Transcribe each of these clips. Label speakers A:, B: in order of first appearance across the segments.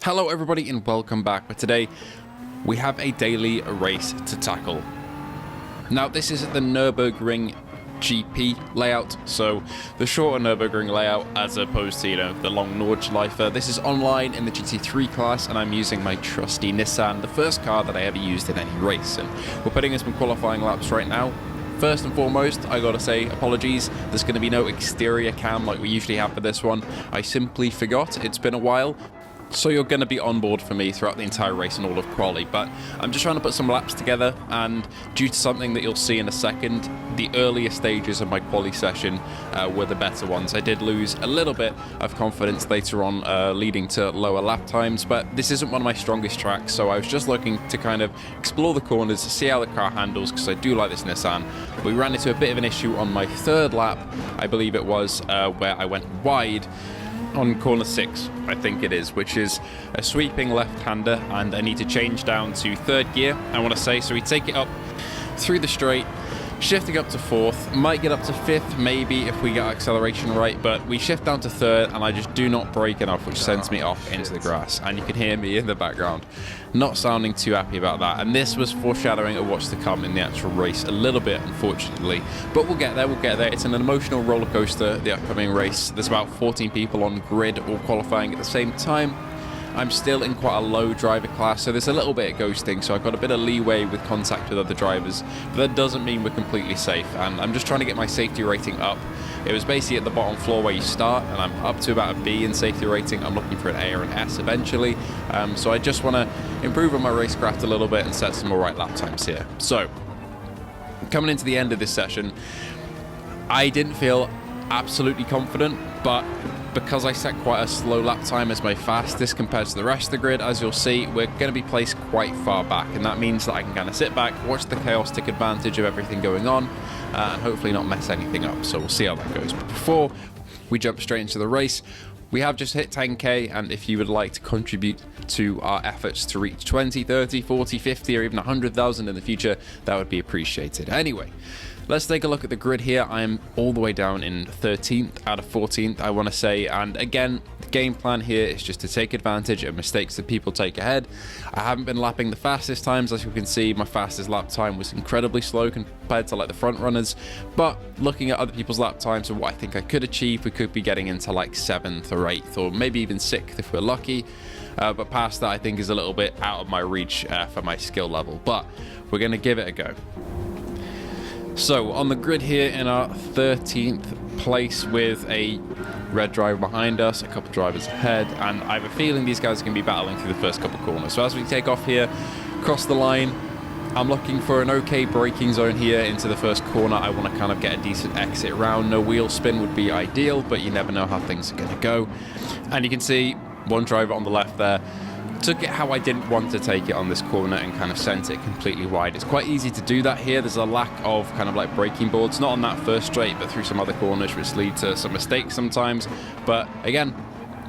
A: Hello everybody and welcome back, but today we have a daily race to tackle. Now this is the Nürburgring GP layout, so the shorter Nürburgring layout as opposed to, the long Nordschleife. This is online in the GT3 class and I'm using my trusty Nissan, the first car that I ever used in any race, and we're putting in some qualifying laps right now. First and foremost, I gotta say apologies, there's going to be no exterior cam like we usually have for this one. I simply forgot, it's been a while. So you're going to be on board for me throughout the entire race and all of quali, but I'm just trying to put some laps together, and due to something that you'll see in a second, the earlier stages of my quali session were the better ones. I did lose a little bit of confidence later on, leading to lower lap times, but this isn't one of my strongest tracks, so I was just looking to kind of explore the corners, see how the car handles, because I do like this Nissan. We ran into a bit of an issue on my third lap, I believe it was, where I went wide on corner 6, I think it is, which is a sweeping left-hander, and I need to change down to third gear, I want to say. So we take it up through the straight, shifting up to fourth, might get up to fifth maybe if we get our acceleration right, but we shift down to third and I just do not brake enough, which sends me off into the grass, and you can hear me in the background not sounding too happy about that. And this was foreshadowing of what's to come in the actual race a little bit, unfortunately, but we'll get there. It's an emotional roller coaster, the upcoming race. There's about 14 people on grid all qualifying at the same time. I'm still in quite a low driver class, so there's a little bit of ghosting, so I've got a bit of leeway with contact with other drivers, but that doesn't mean we're completely safe, and I'm just trying to get my safety rating up. It was basically at the bottom floor where you start, and I'm up to about a B in safety rating. I'm looking for an A or an S eventually, so I just want to improve on my racecraft a little bit and set some alright lap times here. So, coming into the end of this session, I didn't feel absolutely confident, but because I set quite a slow lap time as my fastest compared to the rest of the grid, as you'll see, we're going to be placed quite far back, and that means that I can kind of sit back, watch the chaos, take advantage of everything going on, and hopefully not mess anything up. So we'll see how that goes. But before we jump straight into the race, we have just hit 10k, and if you would like to contribute to our efforts to reach 20, 30, 40, 50, or even 100,000 in the future, that would be appreciated. Anyway, let's take a look at the grid here. I am all the way down in 13th out of 14th, I want to say, and again, the game plan here is just to take advantage of mistakes that people take ahead. I haven't been lapping the fastest times. As you can see, my fastest lap time was incredibly slow compared to like the front runners, but looking at other people's lap times and what I think I could achieve, we could be getting into like 7th or 8th or maybe even 6th if we're lucky, but past that I think is a little bit out of my reach for my skill level, but we're going to give it a go. So on the grid here in our 13th place with a red driver behind us, a couple drivers ahead, and I have a feeling these guys are going to be battling through the first couple corners. So as we take off here, cross the line, I'm looking for an okay braking zone here into the first corner. I want to kind of get a decent exit round. No wheel spin would be ideal, but you never know how things are going to go. And you can see one driver on the left there took it how I didn't want to take it on this corner and kind of sent it completely wide. It's quite easy to do that here. There's a lack of kind of like braking boards, not on that first straight, but through some other corners, which lead to some mistakes sometimes. But again,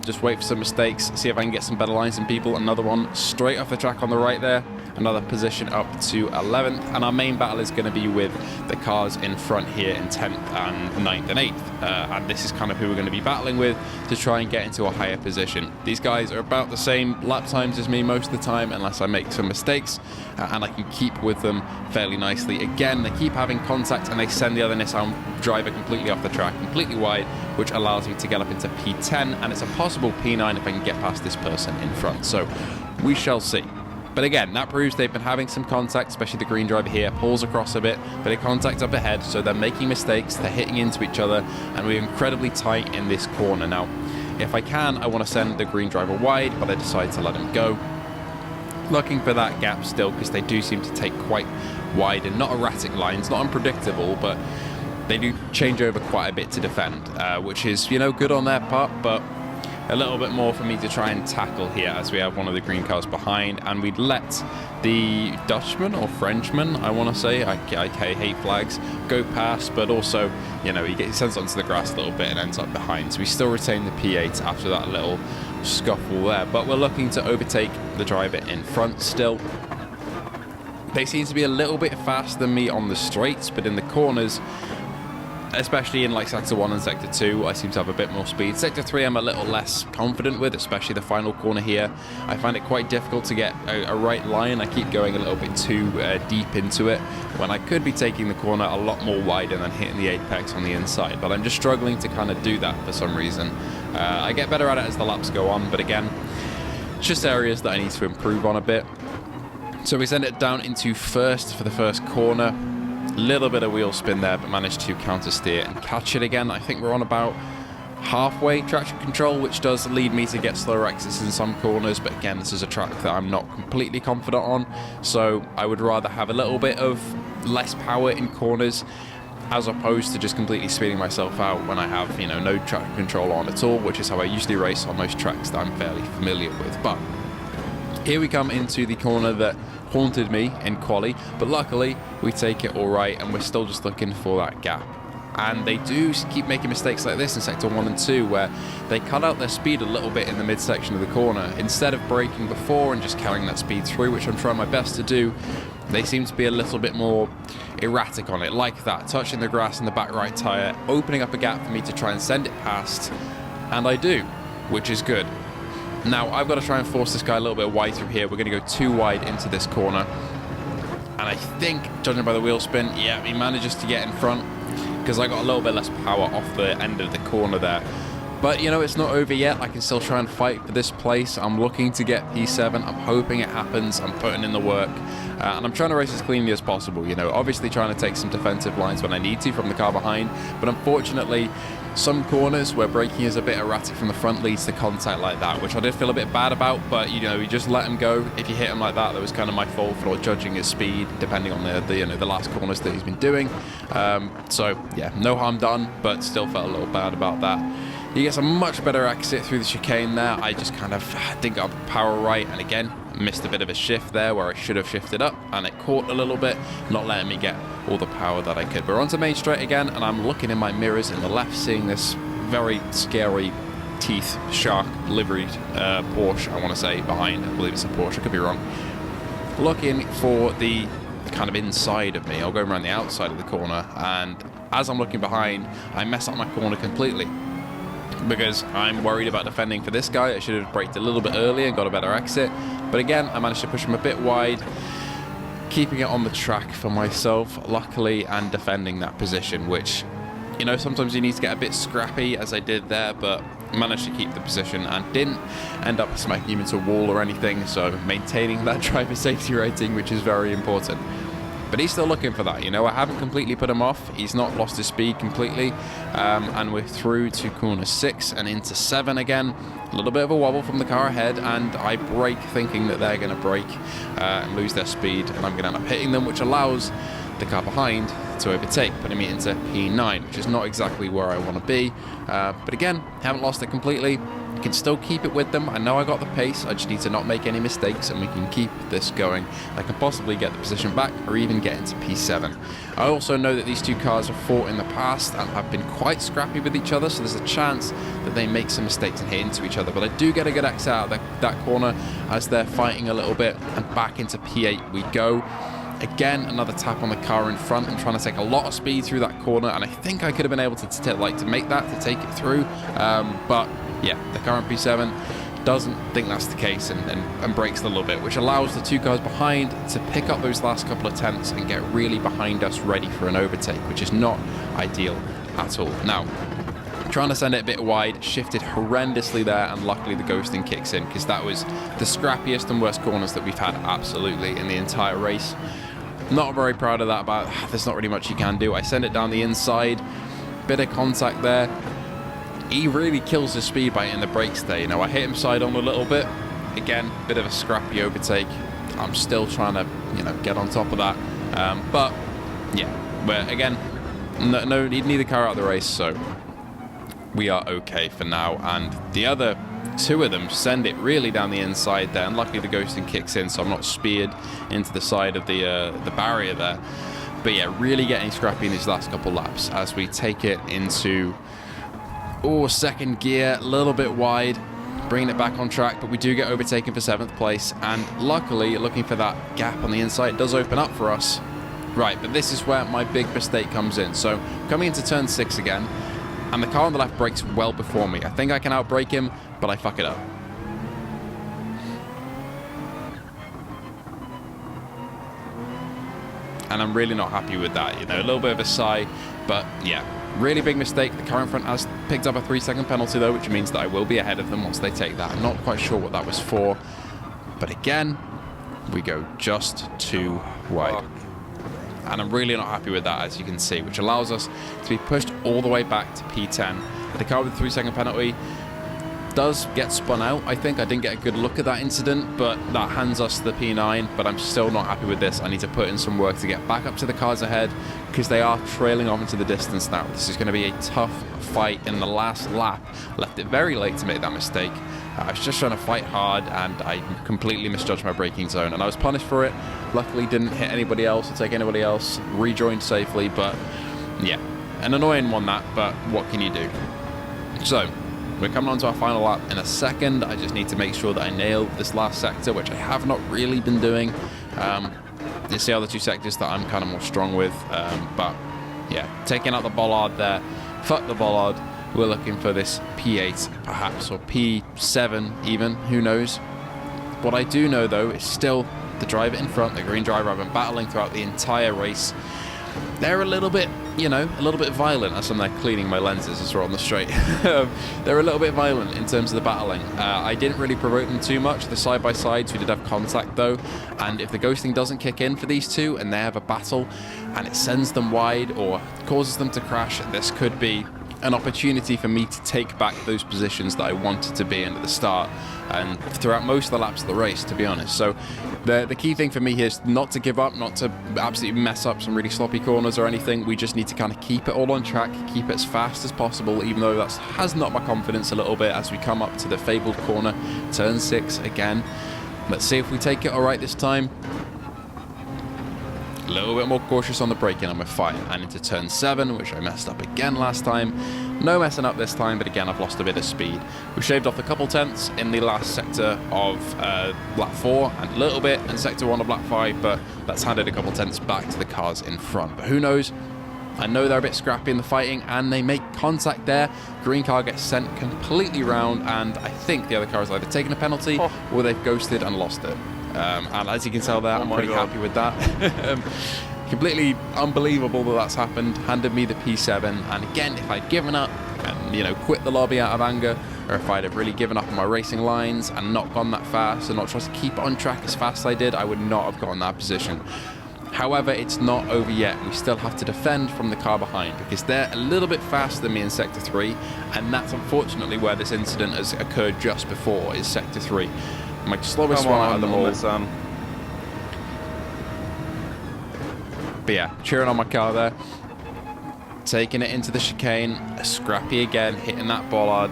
A: just wait for some mistakes, see if I can get some better lines than people. Another one straight off the track on the right there. Another position up to 11th, and our main battle is going to be with the cars in front here in 10th and 9th and 8th, and this is kind of who we're going to be battling with to try and get into a higher position. These guys are about the same lap times as me most of the time, unless I make some mistakes, and I can keep with them fairly nicely. Again, they keep having contact and they send the other Nissan driver completely off the track, completely wide, which allows me to get up into P10, and it's a possible P9 if I can get past this person in front, so we shall see. But again, that proves they've been having some contact, especially the green driver here, pulls across a bit, but it contacts up ahead, so they're making mistakes, they're hitting into each other, and we're incredibly tight in this corner. Now, if I can, I want to send the green driver wide, but I decide to let him go. Looking for that gap still, because they do seem to take quite wide and not erratic lines, not unpredictable, but they do change over quite a bit to defend, which is, good on their part, but a little bit more for me to try and tackle here as we have one of the green cars behind, and we'd let the Dutchman or Frenchman, I want to say, I hate flags, go past, but also, he sends onto the grass a little bit and ends up behind, so we still retain the P8 after that little scuffle there, but we're looking to overtake the driver in front still. They seem to be a little bit faster than me on the straights, but in the corners, especially in like Sector 1 and Sector 2, I seem to have a bit more speed. Sector 3 I'm a little less confident with, especially the final corner here. I find it quite difficult to get a right line. I keep going a little bit too deep into it when I could be taking the corner a lot more wide and then hitting the apex on the inside. But I'm just struggling to kind of do that for some reason. I get better at it as the laps go on, but again, it's just areas that I need to improve on a bit. So we send it down into first for the first corner. Little bit of wheel spin there, but managed to counter steer and catch it again. I think we're on about halfway traction control, which does lead me to get slower exits in some corners, but again, this is a track that I'm not completely confident on, so I would rather have a little bit of less power in corners as opposed to just completely speeding myself out when I have, you know, no traction control on at all, which is how I usually race on most tracks that I'm fairly familiar with. But here we come into the corner that haunted me in quali, but luckily we take it all right, and we're still just looking for that gap. And they do keep making mistakes like this in Sector 1 and 2, where they cut out their speed a little bit in the midsection of the corner. Instead of braking before and just carrying that speed through, which I'm trying my best to do, they seem to be a little bit more erratic on it, like that, touching the grass in the back right tyre, opening up a gap for me to try and send it past, and I do, which is good. Now, I've got to try and force this guy a little bit wide through here. We're going to go too wide into this corner. And I think, judging by the wheel spin, yeah, he manages to get in front because I got a little bit less power off the end of the corner there. But, you know, it's not over yet. I can still try and fight for this place. I'm looking to get P7. I'm hoping it happens. I'm putting in the work. And I'm trying to race as cleanly as possible. You know, obviously trying to take some defensive lines when I need to from the car behind. But unfortunately, some corners where braking is a bit erratic from the front leads to contact like that, which I did feel a bit bad about, but you know, you just let him go. If you hit him like that, that was kind of my fault for not judging his speed, depending on the last corners that he's been doing. So yeah, no harm done, but still felt a little bad about that. He gets a much better exit through the chicane there. I just kind of didn't get the power right, and again, missed a bit of a shift there where I should have shifted up, and it caught a little bit, not letting me get all the power that I could. But we're onto Main Straight again, and I'm looking in my mirrors in the left, seeing this very scary teeth shark liveried Porsche, I want to say, behind. I believe it's a Porsche, I could be wrong. Looking for the kind of inside of me. I'll go around the outside of the corner, and as I'm looking behind, I mess up my corner completely, because I'm worried about defending for this guy. I should have braked a little bit earlier and got a better exit. But again, I managed to push him a bit wide, keeping it on the track for myself, luckily, and defending that position, which, you know, sometimes you need to get a bit scrappy, as I did there, but managed to keep the position and didn't end up smacking him into a wall or anything, so maintaining that driver safety rating, which is very important. But he's still looking for that, you know. I haven't completely put him off. He's not lost his speed completely. And we're through to corner 6 and into 7 again. A little bit of a wobble from the car ahead, and I brake thinking that they're going to brake and lose their speed, and I'm going to end up hitting them, which allows the car behind to overtake, putting me into P9, which is not exactly where I want to be. But again, haven't lost it completely. I can still keep it with them. I know I got the pace. I just need to not make any mistakes, and we can keep this going. I can possibly get the position back or even get into P7. I also know that these two cars have fought in the past and have been quite scrappy with each other, so there's a chance that they make some mistakes and hit into each other. But I do get a good exit out of that corner as they're fighting a little bit, and back into P8 we go. Again, another tap on the car in front and trying to take a lot of speed through that corner, and I think I could have been able to make that, to take it through, but yeah, the current P7 doesn't think that's the case and brakes a little bit, which allows the two cars behind to pick up those last couple of tenths and get really behind us, ready for an overtake, which is not ideal at all. Now, trying to send it a bit wide, shifted horrendously there, and luckily the ghosting kicks in, because that was the scrappiest and worst corners that we've had absolutely in the entire race. Not very proud of that, but there's not really much you can do. I send it down the inside, bit of contact there. He really kills his speed by hitting the brakes there. You know, I hit him side on a little bit. Again, bit of a scrappy overtake. I'm still trying to, you know, get on top of that. But yeah, but again, neither car out of the race, so we are okay for now. And the other two of them send it really down the inside there, and luckily the ghosting kicks in, so I'm not speared into the side of the barrier there. But yeah, really getting scrappy in these last couple laps as we take it into second gear, a little bit wide, bringing it back on track, but we do get overtaken for 7th place, and luckily, looking for that gap on the inside, it does open up for us. Right, but this is where my big mistake comes in. So, coming into turn 6 again, and the car on the left brakes well before me. I think I can outbrake him, but I fuck it up. And I'm really not happy with that, you know, a little bit of a sigh, but yeah, really big mistake. The car in front has picked up a 3-second penalty though, which means that I will be ahead of them once they take that. I'm not quite sure what that was for, but again, we go just too wide. And I'm really not happy with that, as you can see, which allows us to be pushed all the way back to P10. The car with the 3-second penalty does get spun out. I think I didn't get a good look at that incident, but that hands us the P9, but I'm still not happy with this. I need to put in some work to get back up to the cars ahead, because they are trailing off into the distance now. This is going to be a tough fight in the last lap. Left it very late to make that mistake. I was just trying to fight hard, and I completely misjudged my braking zone, and I was punished for it. Luckily didn't hit anybody else or take anybody else, rejoined safely, but yeah, an annoying one that, but what can you do? So we're coming on to our final lap in a second. I just need to make sure that I nail this last sector, which I have not really been doing. It's the other two sectors that I'm kind of more strong with. But yeah, taking out the bollard there. Fuck the bollard. We're looking for this P8 perhaps, or P7 even, who knows. What I do know though is still the driver in front, the green driver I've been battling throughout the entire race. They're a little bit, you know, a little bit violent as I'm there cleaning my lenses as we're on the straight. They're a little bit violent in terms of the battling. I didn't really provoke them too much. The side-by-sides, we did have contact though, and if the ghosting doesn't kick in for these two and they have a battle and it sends them wide or causes them to crash, this could be an opportunity for me to take back those positions that I wanted to be in at the start and throughout most of the laps of the race, to be honest. So the key thing for me here is not to give up, not to absolutely mess up some really sloppy corners or anything. We just need to kind of keep it all on track, keep it as fast as possible, even though that has knocked my confidence a little bit as we come up to the fabled corner, turn 6 again. Let's see if we take it all right this time. A little bit more cautious on the braking and we're fine. And into turn 7, which I messed up again last time. No messing up this time, but again I've lost a bit of speed. We shaved off a couple tenths in the last sector of lap 4 and a little bit in sector 1 of lap 5, but that's handed a couple tenths back to the cars in front. But who knows? I know they're a bit scrappy in the fighting and they make contact there. Green car gets sent completely round and I think the other car has either taken a penalty or they've ghosted and lost it. And as you can tell there, I'm pretty happy with that. Completely unbelievable that that's happened. Handed me the P7, and again, if I'd given up and, you know, quit the lobby out of anger, or if I'd have really given up on my racing lines and not gone that fast and not tried to keep it on track as fast as I did, I would not have gotten that position. However, it's not over yet. We still have to defend from the car behind because they're a little bit faster than me in Sector 3, and that's unfortunately where this incident has occurred just before, is Sector 3. My slowest one out of them all. But yeah, cheering on my car there. Taking it into the chicane. Scrappy again, hitting that bollard.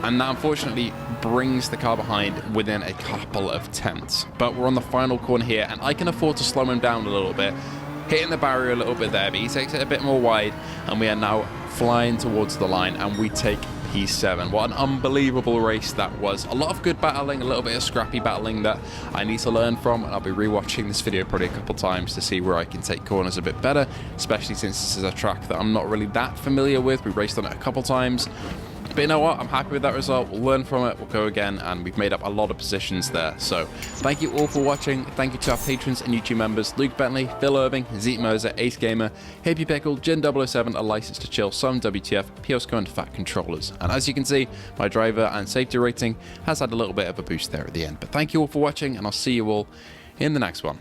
A: And that unfortunately brings the car behind within a couple of tenths. But we're on the final corner here, and I can afford to slow him down a little bit. Hitting the barrier a little bit there, but he takes it a bit more wide, and we are now flying towards the line, and we take P7. What an unbelievable race that was. A lot of good battling, a little bit of scrappy battling that I need to learn from, and I'll be rewatching this video probably a couple times to see where I can take corners a bit better, especially since this is a track that I'm not really that familiar with. We raced on it a couple times. But you know what? I'm happy with that result. We'll learn from it. We'll go again. And we've made up a lot of positions there. So thank you all for watching. Thank you to our patrons and YouTube members. Luke Bentley, Phil Irving, Zeke Moser, Ace Gamer, Happy Pickle, Jin007, A License to Chill, Some WTF, Piosco and Fat Controllers. And as you can see, my driver and safety rating has had a little bit of a boost there at the end. But thank you all for watching. And I'll see you all in the next one.